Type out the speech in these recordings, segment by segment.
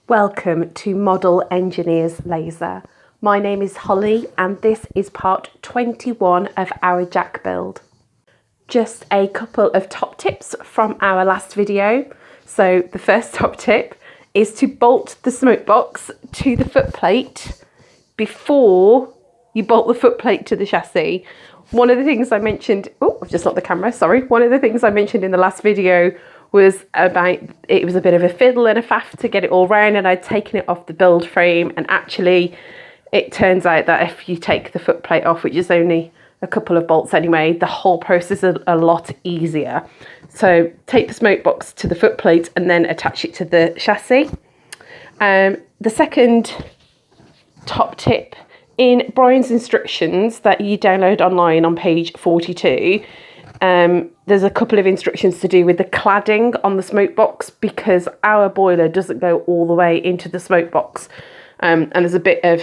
Welcome to Model Engineers Laser. My name is Holly and this is part 21 of our jack build. Just a couple of top tips from our last video. So the first top tip is to bolt the smoke box to the footplate before you bolt the footplate to the chassis. One of the things I mentioned, I've just knocked the camera, sorry. One of the things I mentioned in the last video was about, it was a bit of a fiddle and a faff to get it all round, and I'd taken it off the build frame, and actually it turns out that if you take the footplate off, which is only a couple of bolts anyway, the whole process is a lot easier. So take the smoke box to the footplate and then attach it to the chassis. The second top tip, in Brian's instructions that you download online on page 42, there's a couple of instructions to do with the cladding on the smoke box, because our boiler doesn't go all the way into the smoke box, and there's a bit of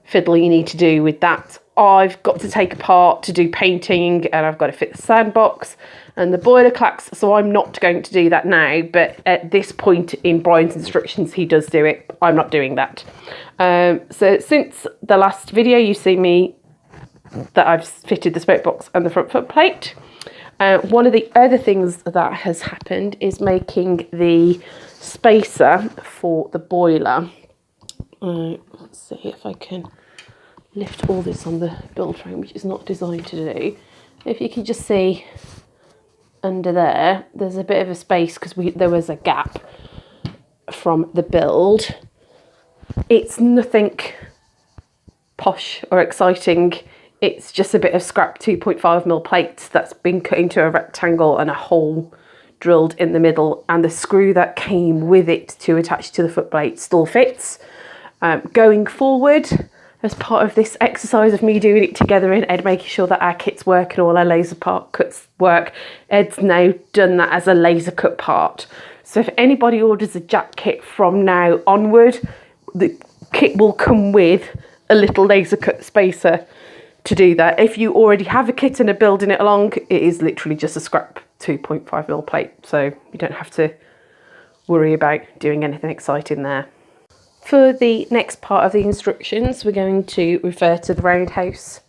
fiddle you need to do with that. I've got to take apart to do painting, and I've got to fit the sandbox and the boiler clacks, so I'm not going to do that now, but at this point in Brian's instructions he does do it. I'm not doing that. So since the last video you've seen me that I've fitted the smoke box and the front foot plate. One of the other things that has happened is making the spacer for the boiler. Let's see if I can lift all this on the build frame, which is not designed to do. If you can just see under there, there's a bit of a space because there was a gap from the build. It's nothing posh or exciting. It's just a bit of scrap 2.5mm plates that's been cut into a rectangle and a hole drilled in the middle, and the screw that came with it to attach to the footplate still fits. Going forward, as part of this exercise of me doing it together and Ed making sure that our kits work and all our laser part cuts work, Ed's now done that as a laser cut part. So if anybody orders a jack kit from now onward, the kit will come with a little laser cut spacer to do that. If you already have a kit and are building it along, it is literally just a scrap 2.5mm plate, so you don't have to worry about doing anything exciting there. For the next part of the instructions, we're going to refer to the roundhouse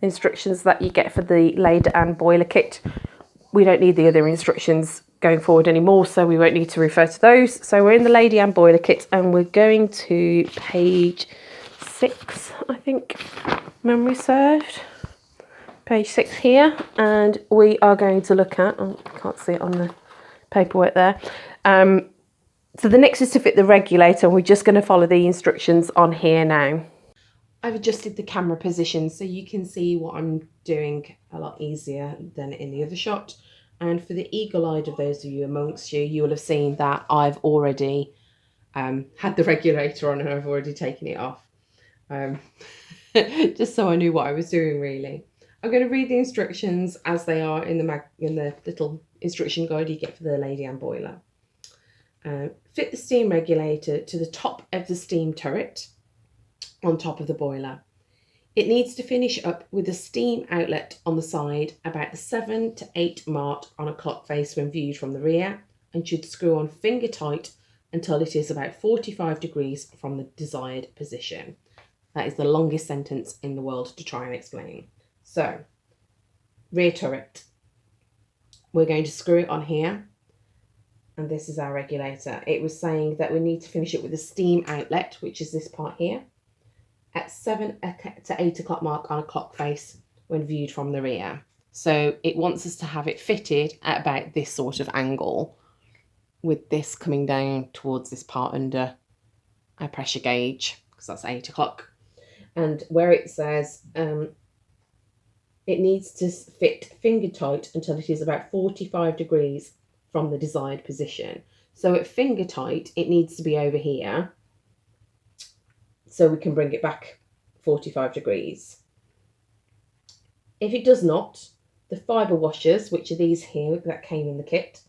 instructions that you get for the ladle and boiler kit. We don't need the other instructions going forward anymore, so we won't need to refer to those. So we're in the ladle and boiler kit, and we're going to page 6, I think, memory served. Page 6 here, and we are going to look at, I can't see it on the paperwork there. So the next is to fit the regulator. We're just going to follow the instructions on here now. I've adjusted the camera position so you can see what I'm doing a lot easier than in the other shot. And for the eagle-eyed of those of you amongst you, you will have seen that I've already had the regulator on and I've already taken it off. Just so I knew what I was doing, really. I'm going to read the instructions as they are in the little instruction guide you get for the ladle and boiler. Fit the steam regulator to the top of the steam turret on top of the boiler. It needs to finish up with a steam outlet on the side about the 7 to 8 mark on a clock face when viewed from the rear, and should screw on finger tight until it is about 45 degrees from the desired position. That is the longest sentence in the world to try and explain. So, rear turret. We're going to screw it on here. And this is our regulator. It was saying that we need to finish it with a steam outlet, which is this part here, at 7 to 8 o'clock mark on a clock face when viewed from the rear. So it wants us to have it fitted at about this sort of angle, with this coming down towards this part under our pressure gauge, because that's 8 o'clock. And where it says it needs to fit finger tight until it is about 45 degrees from the desired position. So at finger tight, it needs to be over here, so we can bring it back 45 degrees. If it does not, the fibre washers, which are these here that came in the kit,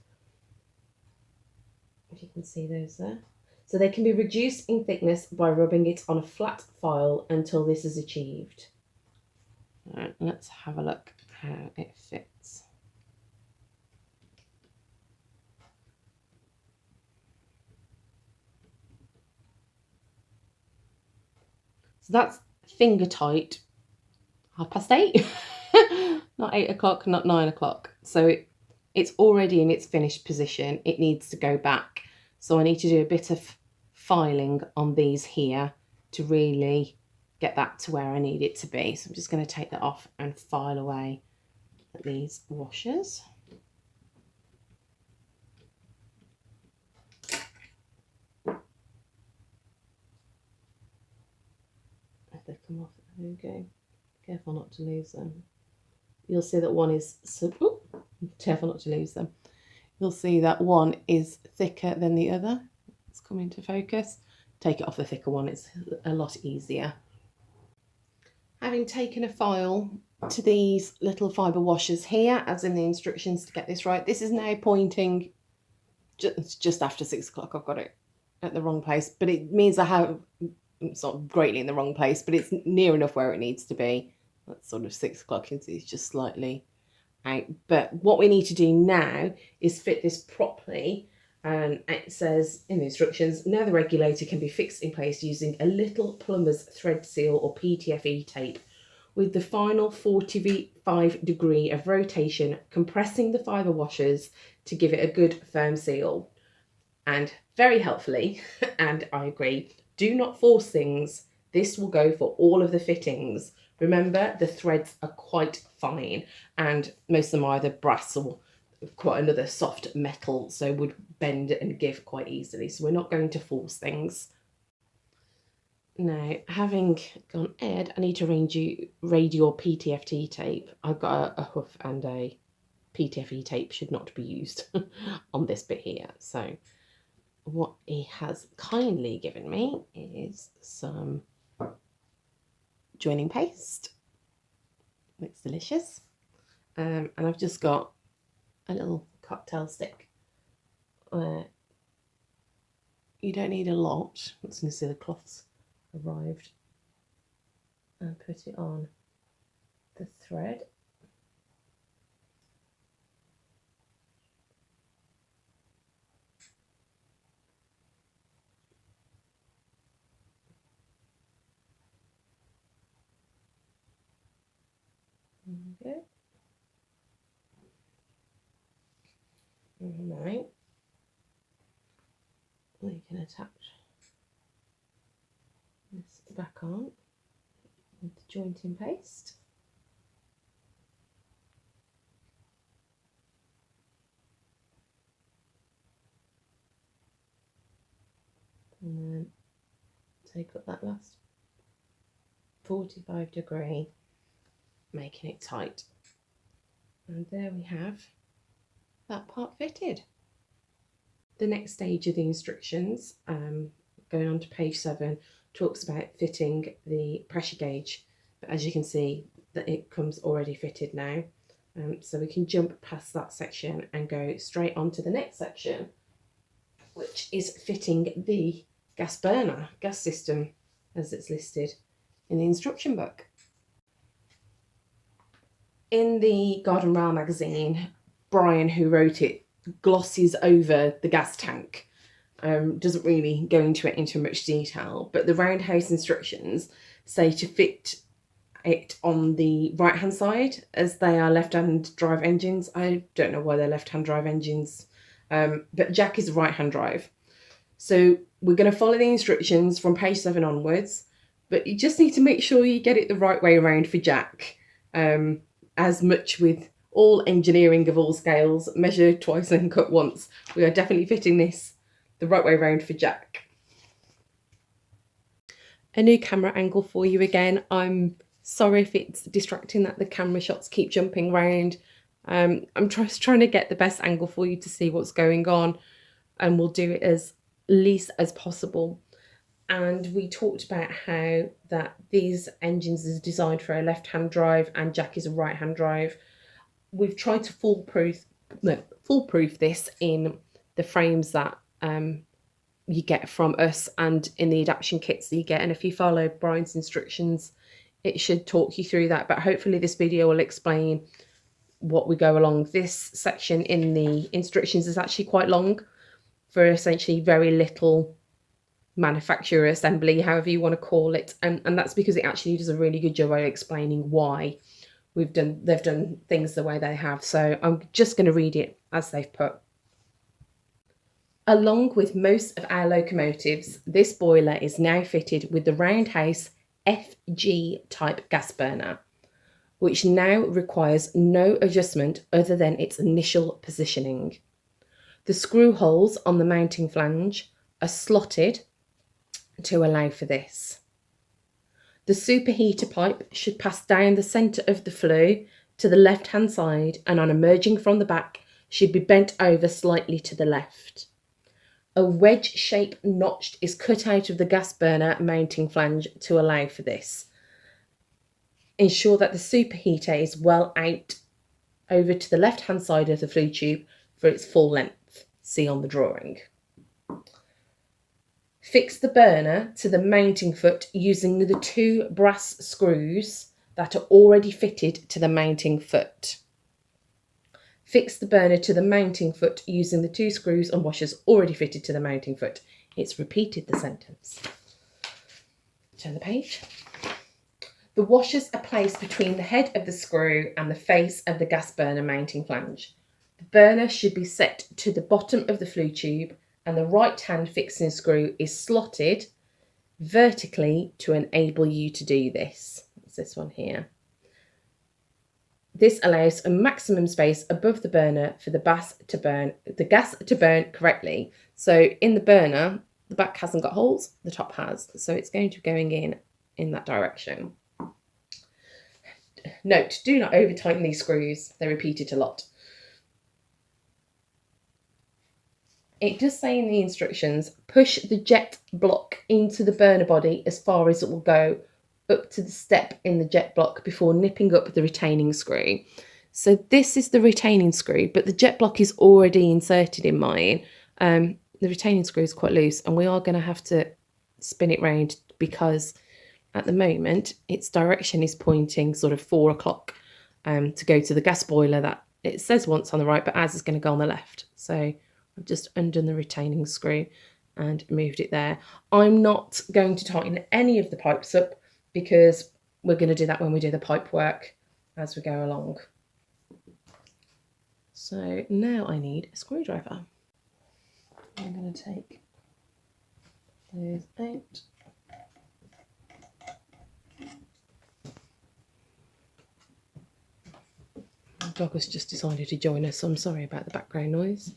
if you can see those there, so they can be reduced in thickness by rubbing it on a flat file until this is achieved. All right, let's have a look how it fits. So that's finger tight, 8:30. Not 8 o'clock, not 9 o'clock. So it's already in its finished position. It needs to go back. So I need to do a bit of filing on these here to really get that to where I need it to be. So I'm just going to take that off and file away at these washers. If they come off, there we go. Careful not to lose them. You'll see that one is, careful not to lose them. You'll see that one is thicker than the other. It's coming to focus. Take it off the thicker one, it's a lot easier. Having taken a file to these little fibre washers here, as in the instructions to get this right, this is now pointing just after 6 o'clock. I've got it at the wrong place, but it means I have, it's not greatly in the wrong place, but it's near enough where it needs to be. That's sort of 6 o'clock, it's just slightly out. But what we need to do now is fit this properly. And it says in the instructions, now the regulator can be fixed in place using a little plumber's thread seal or PTFE tape with the final 45 degree of rotation, compressing the fibre washers to give it a good firm seal. And very helpfully, and I agree, do not force things. This will go for all of the fittings. Remember, the threads are quite fine and most of them are either brass or quite another soft metal, so would bend and give quite easily. So we're not going to force things. Now, having gone ahead, I need to raid your PTFE tape. I've got a hoof and a PTFE tape should not be used on this bit here. So what he has kindly given me is some joining paste. Looks delicious. And I've just got a little cocktail stick. You don't need a lot. As soon as the cloths arrived, and put it on the thread. There we go. Right. We can attach this back on with the jointing paste. And then take up that last 45 degree, making it tight. And there we have that part fitted. The next stage of the instructions, going on to page 7, talks about fitting the pressure gauge. But as you can see, that it comes already fitted now. So we can jump past that section and go straight on to the next section, which is fitting the gas system as it's listed in the instruction book. In the Garden Rail magazine, Brian, who wrote it, glosses over the gas tank, doesn't really go into it into much detail, but the roundhouse instructions say to fit it on the right hand side, as they are left hand drive engines. I don't know why they're left hand drive engines, but Jack is a right hand drive. So we're going to follow the instructions from page 7 onwards, but you just need to make sure you get it the right way around for Jack. As much with all engineering of all scales, measure twice and cut once. We are definitely fitting this the right way around for Jack. A new camera angle for you again. I'm sorry if it's distracting that the camera shots keep jumping around. I'm just trying to get the best angle for you to see what's going on, and we'll do it as least as possible. And we talked about how that these engines is designed for a left-hand drive and Jack is a right-hand drive. We've tried to foolproof this in the frames that you get from us and in the adaptation kits that you get. And if you follow Brian's instructions, it should talk you through that. But hopefully this video will explain what we go along. This section in the instructions is actually quite long for essentially very little manufacturer assembly, however you want to call it, and that's because it actually does a really good job of explaining why they've done things the way they have. So I'm just going to read it as they've put. Along with most of our locomotives, this boiler is now fitted with the roundhouse FG type gas burner, which now requires no adjustment other than its initial positioning. The screw holes on the mounting flange are slotted to allow for this. The superheater pipe should pass down the centre of the flue to the left-hand side, and on emerging from the back should be bent over slightly to the left. A wedge-shaped notch is cut out of the gas burner mounting flange to allow for this. Ensure that the superheater is well out over to the left-hand side of the flue tube for its full length. See on the drawing. Fix the burner to the mounting foot using the 2 brass screws that are already fitted to the mounting foot. Fix the burner to the mounting foot using the 2 screws and washers already fitted to the mounting foot. It's repeated the sentence. Turn the page. The washers are placed between the head of the screw and the face of the gas burner mounting flange. The burner should be set to the bottom of the flue tube, and the right hand fixing screw is slotted vertically to enable you to do this. It's this one here. This allows a maximum space above the burner for the gas to burn correctly. So in the burner, the back hasn't got holes, the top has. So it's going to be going in that direction. Note, do not over tighten these screws. They're repeated a lot. It does say in the instructions, push the jet block into the burner body as far as it will go up to the step in the jet block before nipping up the retaining screw. So this is the retaining screw, but the jet block is already inserted in mine. The retaining screw is quite loose, and we are going to have to spin it round because at the moment its direction is pointing sort of 4 o'clock to go to the gas boiler that it says once on the right, but ours is going to go on the left. So I've just undone the retaining screw and moved it there. I'm not going to tighten any of the pipes up because we're going to do that when we do the pipe work as we go along. So now I need a screwdriver. I'm going to take those out. My dog has just decided to join us, so I'm sorry about the background noise.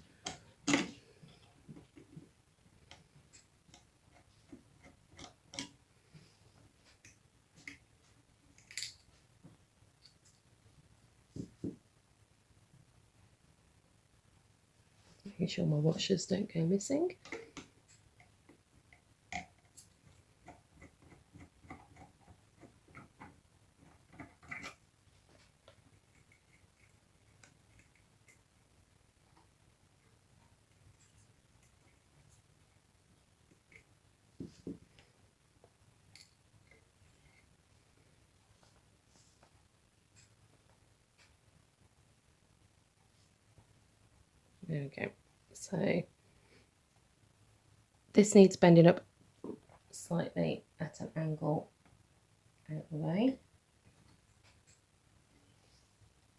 Making sure my washers don't go missing. There we go. So this needs bending up slightly at an angle out the way.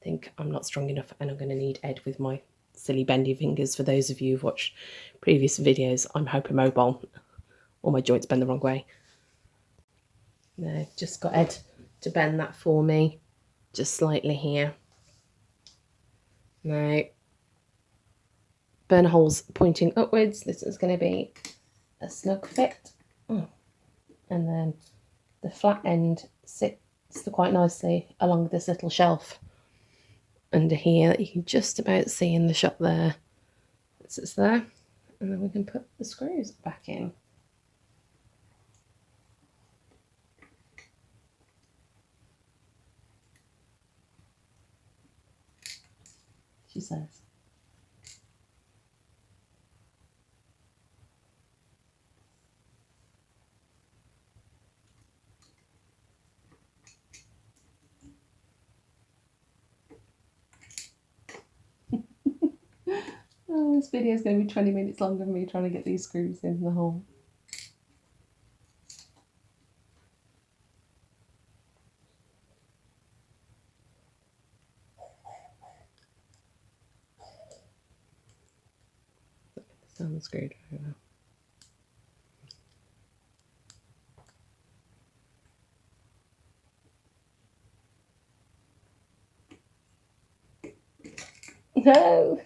I think I'm not strong enough and I'm going to need Ed with my silly bendy fingers. For those of you who've watched previous videos, I'm hypermobile. All my joints bend the wrong way. No, just got Ed to bend that for me, just slightly here. Now, burner holes pointing upwards. This is going to be a snug fit. And then the flat end sits quite nicely along this little shelf under here that you can just about see in the shot there. It sits there, and then we can put the screws back in. She says. Oh, this video is going to be 20 minutes longer than me trying to get these screws in the hole. on the screwdriver. No.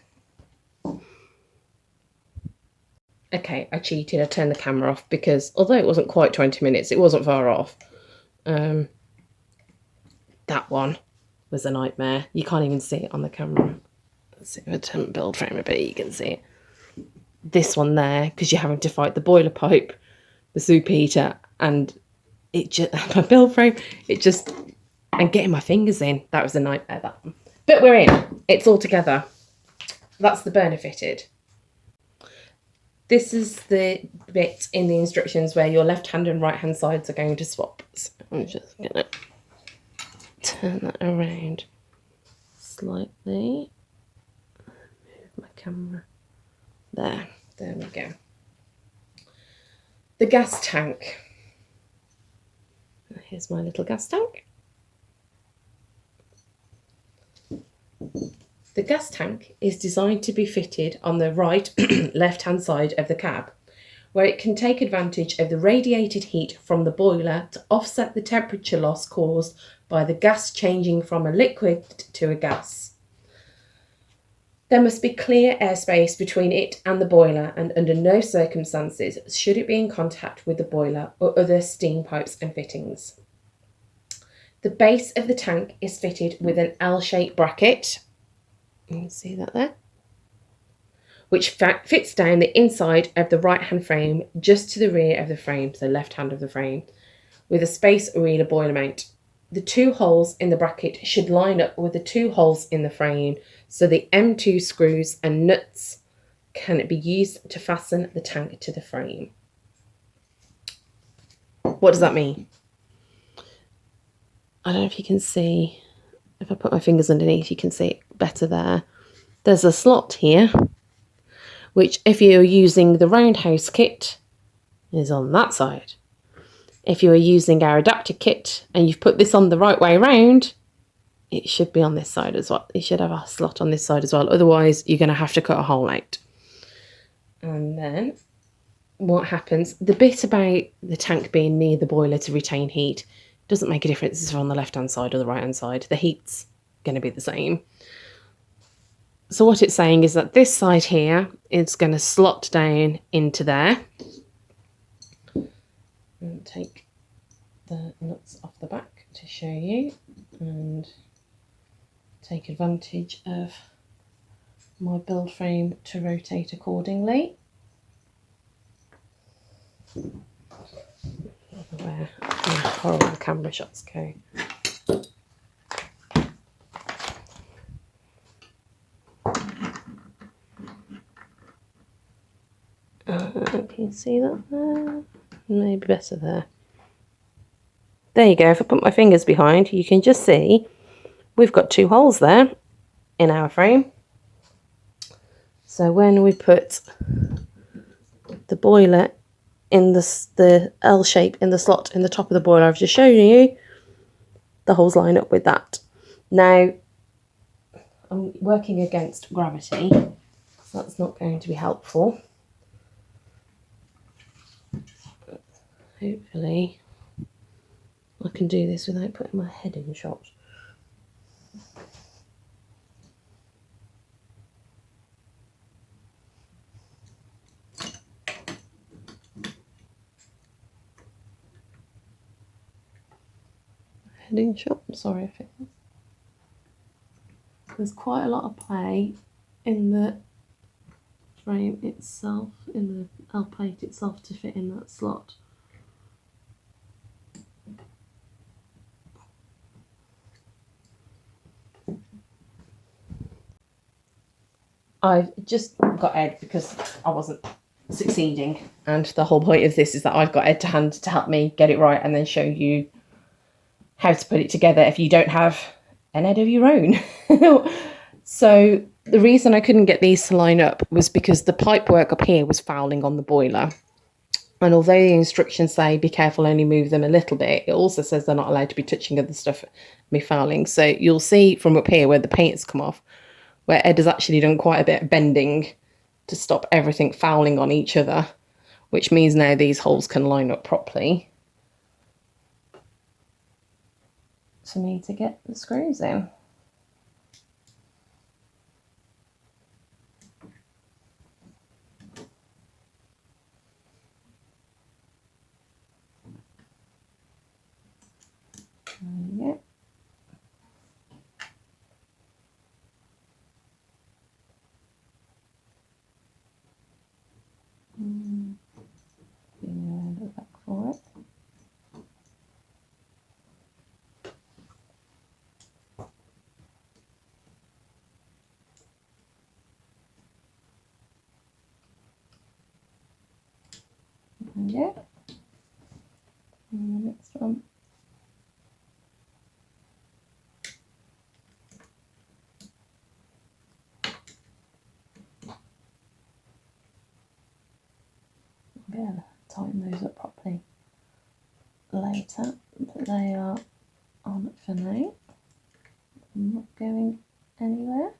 Okay, I cheated. I turned the camera off because although it wasn't quite 20 minutes, it wasn't far off. That one was a nightmare. You can't even see it on the camera. Let's see if I turn build frame a bit, you can see it. This one there, because you're having to fight the boiler pipe, the soup heater, and it just, my build frame, it just, and getting my fingers in, that was a nightmare, that one. But we're in. It's all together. That's the burner fitted. This is the bit in the instructions where your left hand and right hand sides are going to swap. So I'm just going to turn that around slightly. Move my camera. There we go. The gas tank. Here's my little gas tank. The gas tank is designed to be fitted on the right left-hand side of the cab, where it can take advantage of the radiated heat from the boiler to offset the temperature loss caused by the gas changing from a liquid to a gas. There must be clear airspace between it and the boiler, and under no circumstances should it be in contact with the boiler or other steam pipes and fittings. The base of the tank is fitted with an L-shaped bracket. You can see that there, which fits down the inside of the right hand frame just to the rear of the frame, so left hand of the frame, with a space arena boiler mount. The two holes in the bracket should line up with the two holes in the frame, so the M2 screws and nuts can be used to fasten the tank to the frame. What does that mean? I don't know if you can see. If I put my fingers underneath, you can see it better there. There's a slot here, which if you're using the roundhouse kit, is on that side. If you are using our adapter kit and you've put this on the right way around, it should be on this side as well. You should have a slot on this side as well. Otherwise, you're going to have to cut a hole out. And then what happens, the bit about the tank being near the boiler to retain heat doesn't make a difference if it's on the left-hand side or the right-hand side. The heat's going to be the same. So what it's saying is that this side here is going to slot down into there. And take the nuts off the back to show you and take advantage of my build frame to rotate accordingly. Where horrible camera shots go. Can you see that there? Maybe better there. There you go. If I put my fingers behind, you can just see we've got two holes there in our frame. So when we put the boiler in the L shape in the slot in the top of the boiler I've just shown you, the holes line up with that. Now I'm working against gravity, so that's not going to be helpful. But hopefully I can do this without putting my head in shot. Heading shot. I'm sorry if it is. There's quite a lot of play in the frame itself, in the L plate itself to fit in that slot. I've just got Ed because I wasn't succeeding, and the whole point of this is that I've got Ed to hand to help me get it right and then show you how to put it together if you don't have an Ed of your own. So the reason I couldn't get these to line up was because the pipe work up here was fouling on the boiler. And although the instructions say be careful, only move them a little bit, it also says they're not allowed to be touching other stuff and be fouling. So you'll see from up here where the paint has come off, where Ed has actually done quite a bit of bending to stop everything fouling on each other, which means now these holes can line up properly for me to get the screws in. There we go. Around the back for it. There we go. And the next one. Again, tighten those up properly later, but they are on for now. I'm not going anywhere.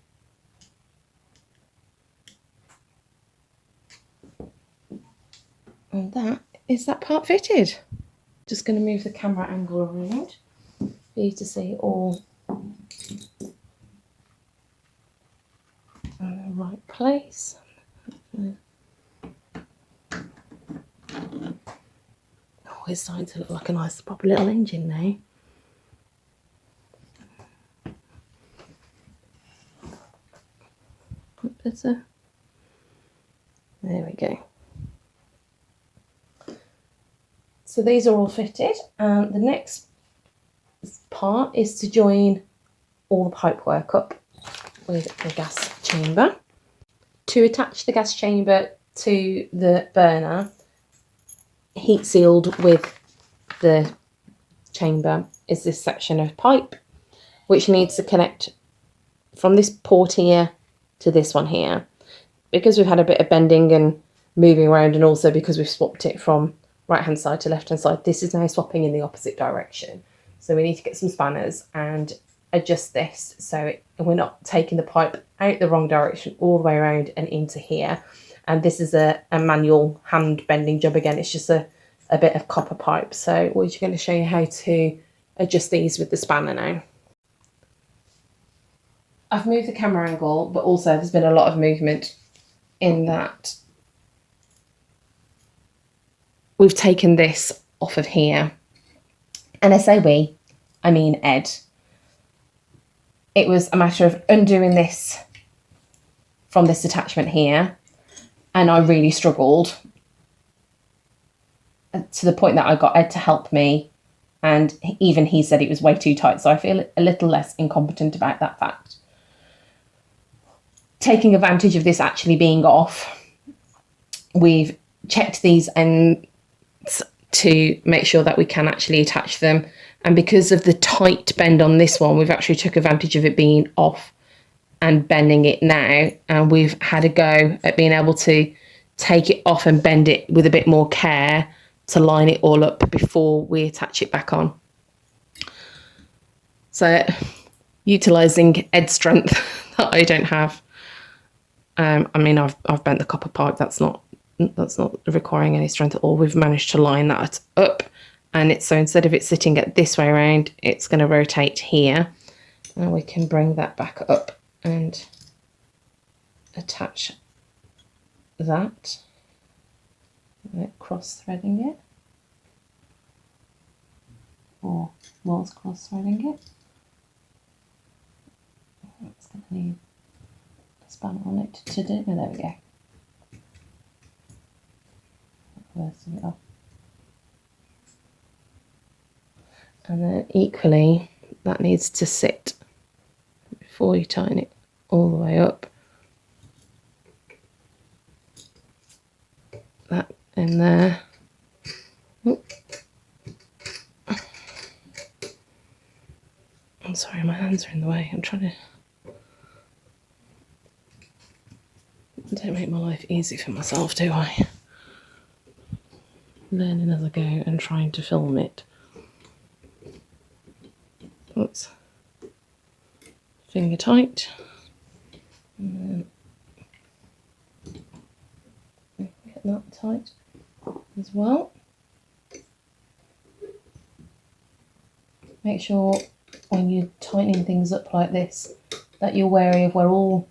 And that is that part fitted. Just going to move the camera angle around for you to see all in the right place. Oh, it's starting to look like a nice proper little engine now. Better. There we go. So these are all fitted, and the next part is to join all the pipework up with the gas chamber. To attach the gas chamber to the burner, heat sealed with the chamber is this section of pipe which needs to connect from this port here to this one here. Because we've had a bit of bending and moving around, and also because we've swapped it from right hand side to left hand side, this is now swapping in the opposite direction. So we need to get some spanners and adjust this so we're not taking the pipe out the wrong direction all the way around and into here. And this is a manual hand bending job again. It's just a bit of copper pipe. So we're just going to show you how to adjust these with the spanner now. I've moved the camera angle, but also there's been a lot of movement in that we've taken this off of here. And I say we, I mean Ed. It was a matter of undoing this from this attachment here, and I really struggled to the point that I got Ed to help me, and even he said it was way too tight, so I feel a little less incompetent about that fact. Taking advantage of this actually being off, we've checked these ends to make sure that we can actually attach them, and because of the tight bend on this one, we've actually took advantage of it being off and bending it now, and we've had a go at being able to take it off and bend it with a bit more care to line it all up before we attach it back on. So utilising Ed's strength that I don't have. I mean, I've bent the copper pipe. That's not requiring any strength at all. We've managed to line that up, and it's so instead of it sitting at this way around, it's going to rotate here, and we can bring that back up and attach that. Cross threading it, or was cross threading it. It's going to need a spanner on it to do. Oh, there we go. It off. And then equally, that needs to sit before you tighten it all the way up. That in there. Oop. I'm sorry, my hands are in the way. I'm trying to... Don't make my life easy for myself, do I? Learning as I go and trying to film it. Oops. Finger tight. And then that tight as well. Make sure when you're tightening things up like this that you're wary of where all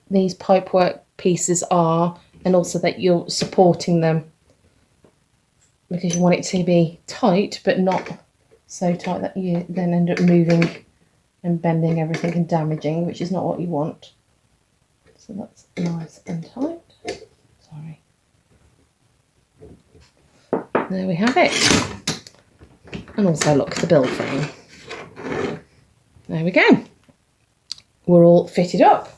these pipework pieces are, and also that you're supporting them, because you want it to be tight but not so tight that you then end up moving and bending everything and damaging, which is not what you want. So that's nice and tight. Sorry. There we have it. And also look, the build frame. There we go. We're all fitted up.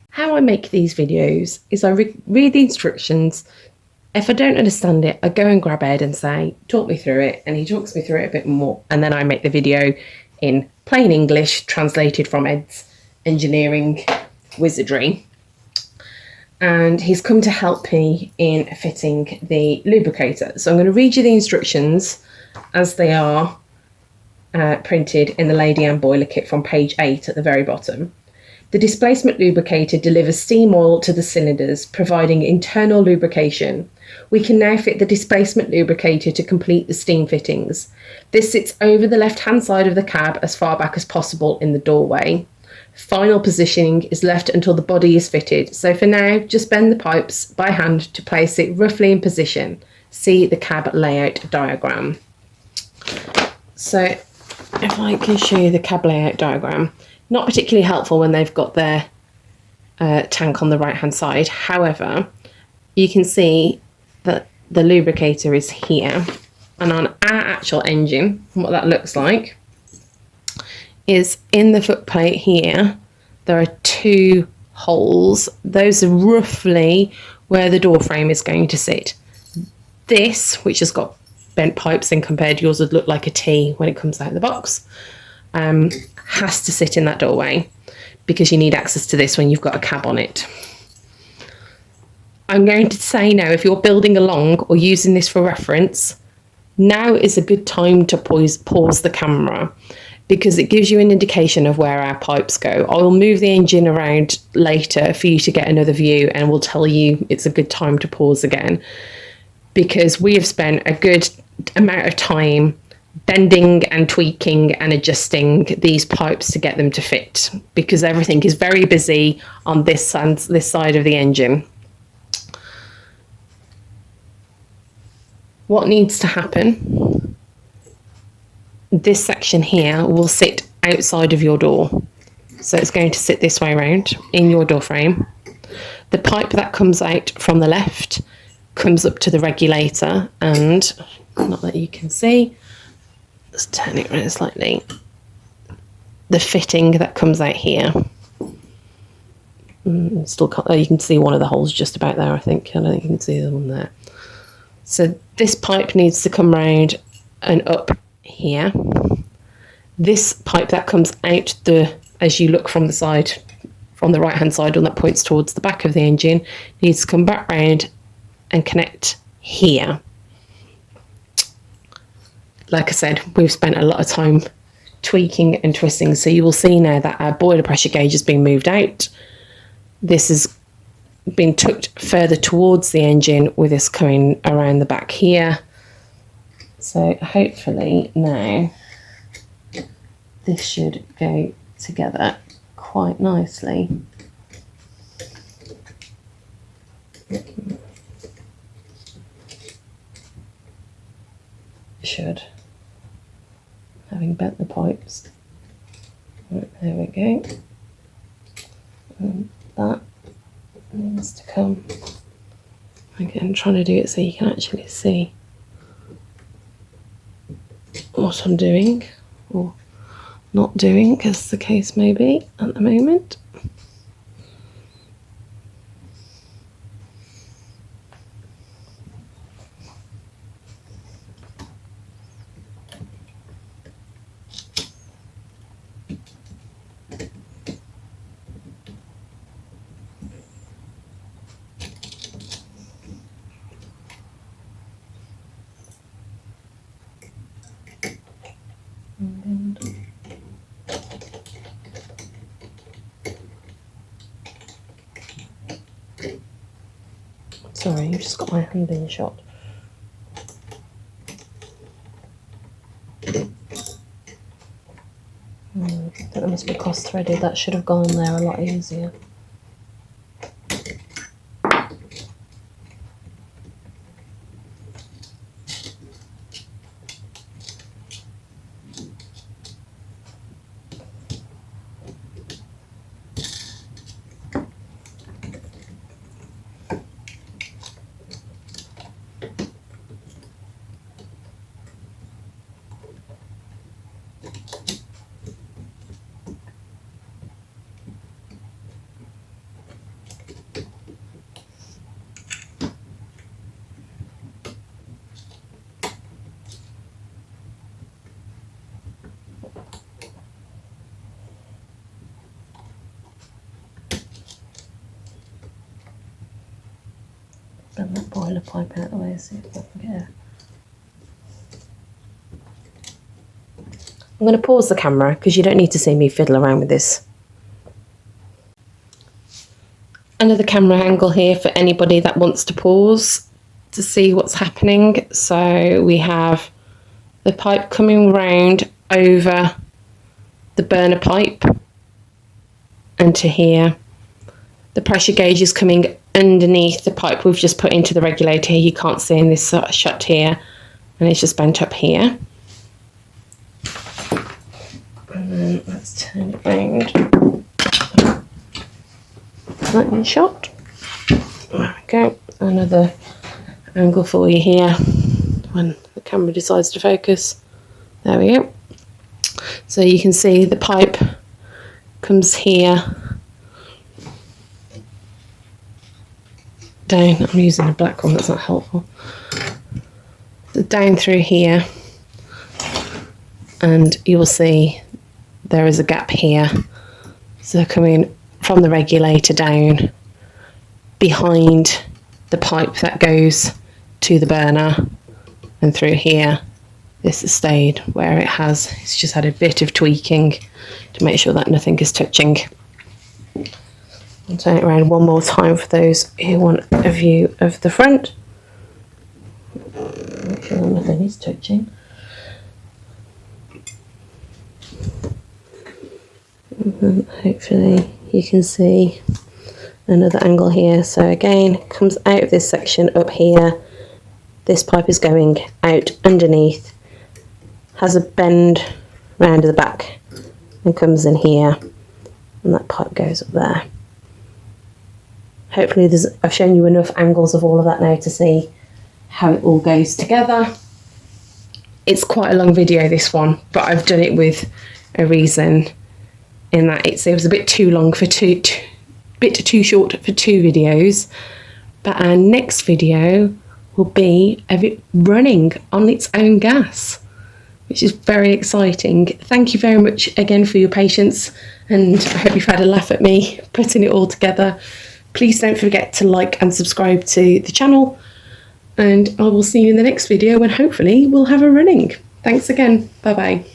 How I make these videos is I read the instructions. If I don't understand it, I go and grab Ed and say, talk me through it, and he talks me through it a bit more, and then I make the video in plain English, translated from Ed's engineering wizardry. And he's come to help me in fitting the lubricator. So I'm going to read you the instructions as they are printed in the Lady Anne boiler kit from page 8 at the very bottom. The displacement lubricator delivers steam oil to the cylinders, providing internal lubrication. We can now fit the displacement lubricator to complete the steam fittings. This sits over the left-hand side of the cab as far back as possible in the doorway. Final positioning is left until the body is fitted. So for now, just bend the pipes by hand to place it roughly in position. See the cab layout diagram. So if I can show you the cab layout diagram, not particularly helpful when they've got their tank on the right hand side. However, you can see that the lubricator is here, and on our actual engine, what that looks like is in the footplate here there are 2 holes. Those are roughly where the door frame is going to sit. This, which has got bent pipes and compared, yours would look like a T when it comes out of the box, has to sit in that doorway because you need access to this when you've got a cab on it. I'm going to say now, if you're building along or using this for reference, now is a good time to pause the camera, because it gives you an indication of where our pipes go. I will move the engine around later for you to get another view, and we'll tell you it's a good time to pause again, because we have spent a good amount of time bending and tweaking and adjusting these pipes to get them to fit, because everything is very busy on this side of the engine. What needs to happen? This section here will sit outside of your door. So it's going to sit this way around in your door frame. The pipe that comes out from the left comes up to the regulator, and not that you can see, let's turn it around slightly. The fitting that comes out here. Still can't, you can see one of the holes just about there, I think. I don't think you can see the one there. So this pipe needs to come round and up here. This pipe that comes out as you look from the side, from the right hand side, one that points towards the back of the engine, needs to come back round and connect here. Like I said, we've spent a lot of time tweaking and twisting, so you will see now that our boiler pressure gauge has been moved out. This has been tucked further towards the engine, with this coming around the back here. So hopefully now this should go together quite nicely. Should, having bent the pipes. Right, there we go. And that needs to come. Again, trying to do it so you can actually see what I'm doing, or not doing, as the case may be at the moment. Sorry, I've just got my hand in shot. That must be cross-threaded. That should have gone there a lot easier. Bring that boiler pipe out of the way, see if I can get it. I'm going to pause the camera because you don't need to see me fiddle around with this. Another camera angle here for anybody that wants to pause to see what's happening. So we have the pipe coming round over the burner pipe and to here. The pressure gauge is coming underneath the pipe we've just put into the regulator here. You can't see in this shot here, and it's just bent up here. And then let's turn it round. That in shot. There we go. Another angle for you here when the camera decides to focus. There we go. So you can see the pipe comes here down. I'm using a black one, that's not helpful. So down through here, and you will see there is a gap here. So coming from the regulator down behind the pipe that goes to the burner, and through here this has stayed where it has. It's just had a bit of tweaking to make sure that nothing is touching. I'll turn it around one more time for those who want a view of the front. Make sure nothing is touching. And hopefully you can see another angle here. So again, it comes out of this section up here. This pipe is going out underneath, has a bend round the back and comes in here, and that pipe goes up there. Hopefully I've shown you enough angles of all of that now to see how it all goes together. It's quite a long video, this one, but I've done it with a reason, in that it was a bit too long for bit too short for two videos. But our next video will be of it running on its own gas, which is very exciting. Thank you very much again for your patience, and I hope you've had a laugh at me putting it all together. Please don't forget to like and subscribe to the channel, and I will see you in the next video when hopefully we'll have a running. Thanks again. Bye bye.